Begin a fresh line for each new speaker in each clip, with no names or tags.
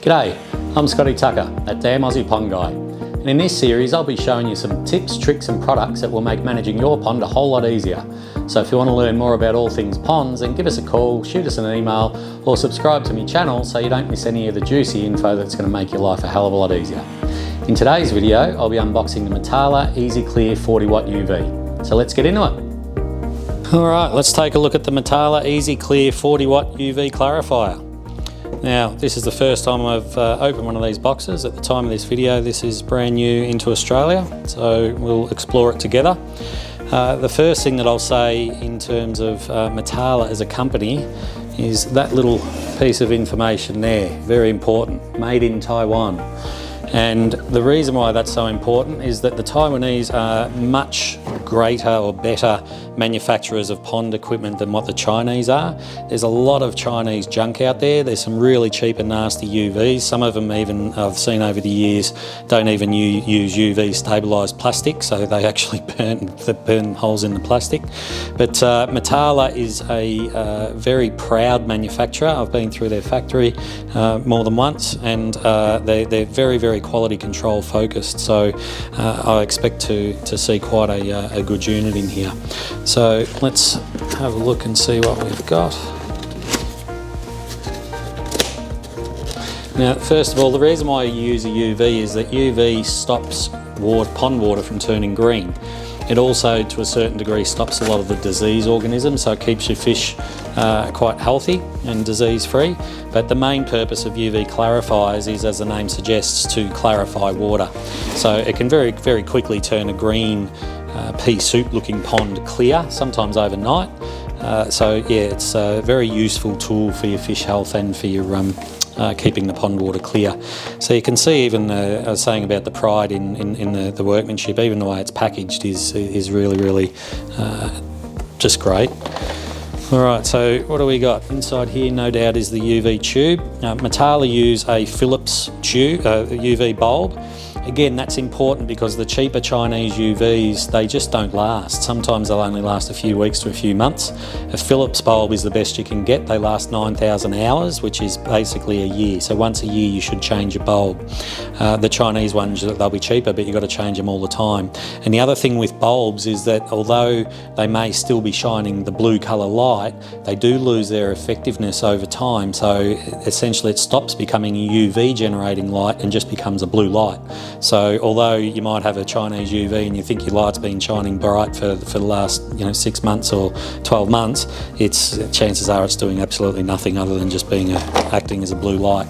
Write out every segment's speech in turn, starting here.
G'day, I'm Scotty Tucker at Damn Aussie Pond Guy, and in this series I'll be showing you some tips, tricks and products that will make managing your pond a whole lot easier. So if you want to learn more about all things ponds, then give us a call, shoot us an email or subscribe to my channel so you don't miss any of the juicy info that's going to make your life a hell of a lot easier. In today's video I'll be unboxing the Metala Easy Clear 40 Watt UV. So let's get into it. Alright, let's take a look at the Metala Easy Clear 40 Watt UV Clarifier. Now, this is the first time I've opened one of these boxes. At the time of this video, this is brand new into Australia, so we'll explore it together. The first thing that I'll say in terms of Metala as a company is that little piece of information there, very important, made in Taiwan. And the reason why that's so important is that the Taiwanese are much greater or better manufacturers of pond equipment than what the Chinese are. There's a lot of Chinese junk out there. There's some really cheap and nasty UVs. Some of them even, I've seen over the years, don't even use UV stabilised plastic, so they actually burn holes in the plastic. But Metala is a very proud manufacturer. I've been through their factory more than once, and they're very, very quality control focused, so I expect to see quite a good unit in here. So let's have a look and see what we've got. Now, first of all, the reason why you use a UV is that UV stops pond water from turning green. It also, to a certain degree, stops a lot of the disease organisms, so it keeps your fish quite healthy and disease-free. But the main purpose of UV clarifiers is, as the name suggests, to clarify water. So it can very, very quickly turn a green pea soup looking pond clear, sometimes overnight. So yeah, it's a very useful tool for your fish health and for your keeping the pond water clear. So you can see, even I was saying about the pride in the workmanship, even the way it's packaged is really, really just great. Alright, so what do we got? Inside here, no doubt, is the UV tube. Metala use a Philips tube, UV bulb. Again, that's important because the cheaper Chinese UVs, they just don't last. Sometimes they'll only last a few weeks to a few months. A Philips bulb is the best you can get. They last 9,000 hours, which is basically a year. So once a year you should change a bulb. The Chinese ones, they'll be cheaper, but you've got to change them all the time. And the other thing with bulbs is that although they may still be shining the blue colour light, they do lose their effectiveness over time. So essentially it stops becoming a UV generating light and just becomes a blue light. So although you might have a Chinese UV and you think your light's been shining bright for the last 6 months or 12 months, chances are it's doing absolutely nothing other than just acting as a blue light.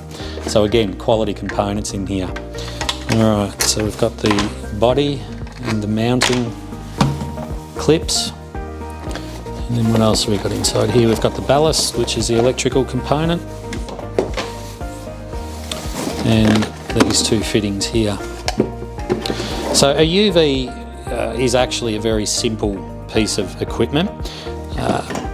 So again, quality components in here. Alright, so we've got the body and the mounting clips. And then what else have we got inside here? We've got the ballast, which is the electrical component. And these two fittings here. So a UV is actually a very simple piece of equipment.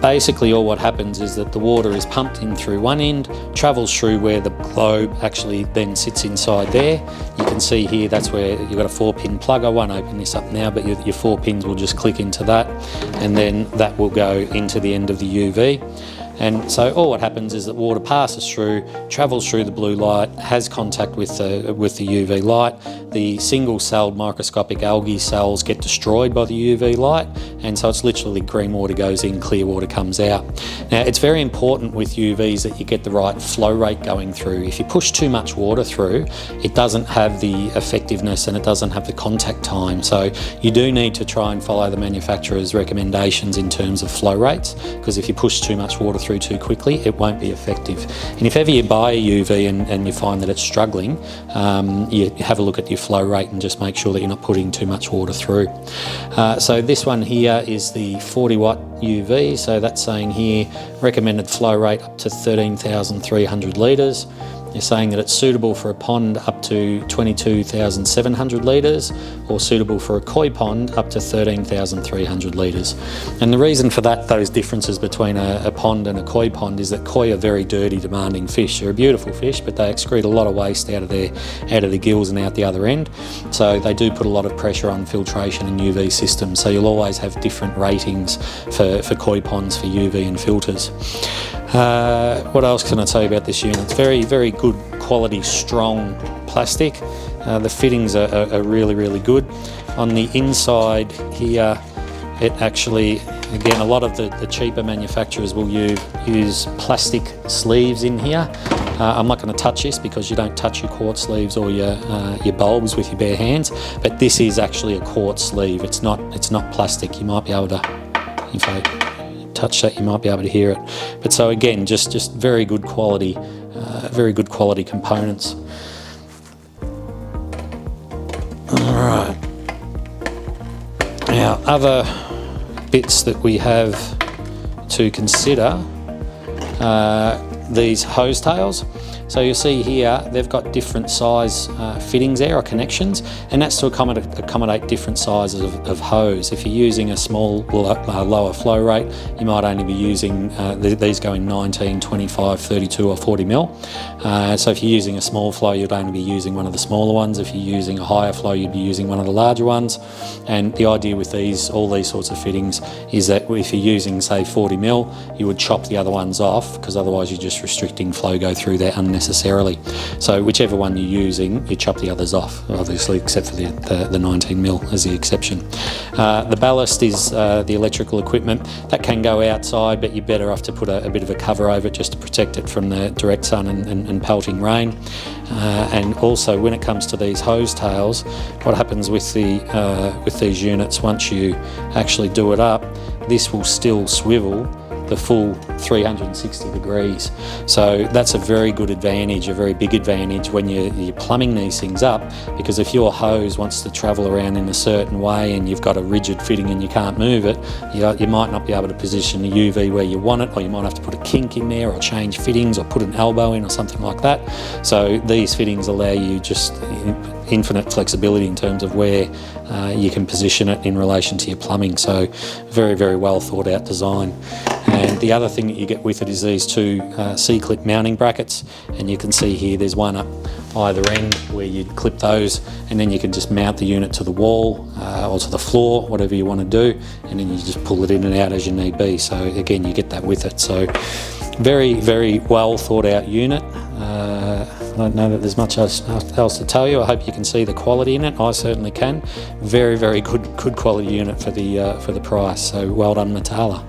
Basically all what happens is that the water is pumped in through one end, travels through where the globe actually then sits inside there. You can see here that's where you've got a 4-pin plug. I won't open this up now, but your 4 pins will just click into that, and then that will go into the end of the UV. And so all what happens is that water passes through, travels through the blue light, has contact with the UV light. The single-celled microscopic algae cells get destroyed by the UV light, and so it's literally green water goes in, clear water comes out. Now, it's very important with UVs that you get the right flow rate going through. If you push too much water through, it doesn't have the effectiveness and it doesn't have the contact time. So you do need to try and follow the manufacturer's recommendations in terms of flow rates, because if you push too much water through too quickly, it won't be effective. And if ever you buy a UV and you find that it's struggling, you have a look at your flow rate and just make sure that you're not putting too much water through. So this one here is the 40 watt UV, so that's saying here recommended flow rate up to 13,300 litres. You're saying that it's suitable for a pond up to 22,700 litres, or suitable for a koi pond up to 13,300 litres. And the reason for those differences between a pond and a koi pond is that koi are very dirty, demanding fish. They're a beautiful fish, but they excrete a lot of waste out of the gills and out the other end. So they do put a lot of pressure on filtration and UV systems. So you'll always have different ratings for koi ponds for UV and filters. What else can I tell you about this unit? It's very, very good quality, strong plastic. The fittings are really, really good. On the inside here, it actually, again, a lot of the cheaper manufacturers will use plastic sleeves in here. I'm not going to touch this because you don't touch your quartz sleeves or your bulbs with your bare hands, but this is actually a quartz sleeve. It's not plastic. You might be able to, if I touch that, you might be able to hear it. But so again, just very good quality components. All right. Now, other bits that we have to consider, these hose tails. So you'll see here they've got different size fittings there, or connections, and that's to accommodate different sizes of hose. If you're using a small, lower flow rate, you might only be using these go in 19, 25, 32 or 40 mil. So if you're using a small flow, you'd only be using one of the smaller ones. If you're using a higher flow, you'd be using one of the larger ones. And the idea with all these sorts of fittings is that if you're using, say, 40 mil, you would chop the other ones off, because otherwise you're just restricting flow go through there unnecessarily. So whichever one you're using, you chop the others off, obviously, except for the 19 mil as the exception. The ballast is the electrical equipment. That can go outside, but you're better off to put a bit of a cover over it just to protect it from the direct sun and pelting rain. And also, when it comes to these hose tails, what happens with these units, once you actually do it up, this will still swivel the full 360 degrees. So that's a very good advantage, a very big advantage when you're plumbing these things up, because if your hose wants to travel around in a certain way and you've got a rigid fitting and you can't move it, you might not be able to position the UV where you want it, or you might have to put a kink in there or change fittings or put an elbow in or something like that. So these fittings allow you just infinite flexibility in terms of where you can position it in relation to your plumbing. So very, very well thought out design. And the other thing that you get with it is these two C-clip mounting brackets, and you can see here there's one up either end where you'd clip those, and then you can just mount the unit to the wall or to the floor, whatever you want to do, and then you just pull it in and out as you need be. So again, you get that with it. So very, very well thought out unit. I don't know that there's much else to tell you. I hope you can see the quality in it. I certainly can. Very, very good quality unit for the price. So well done, Metala.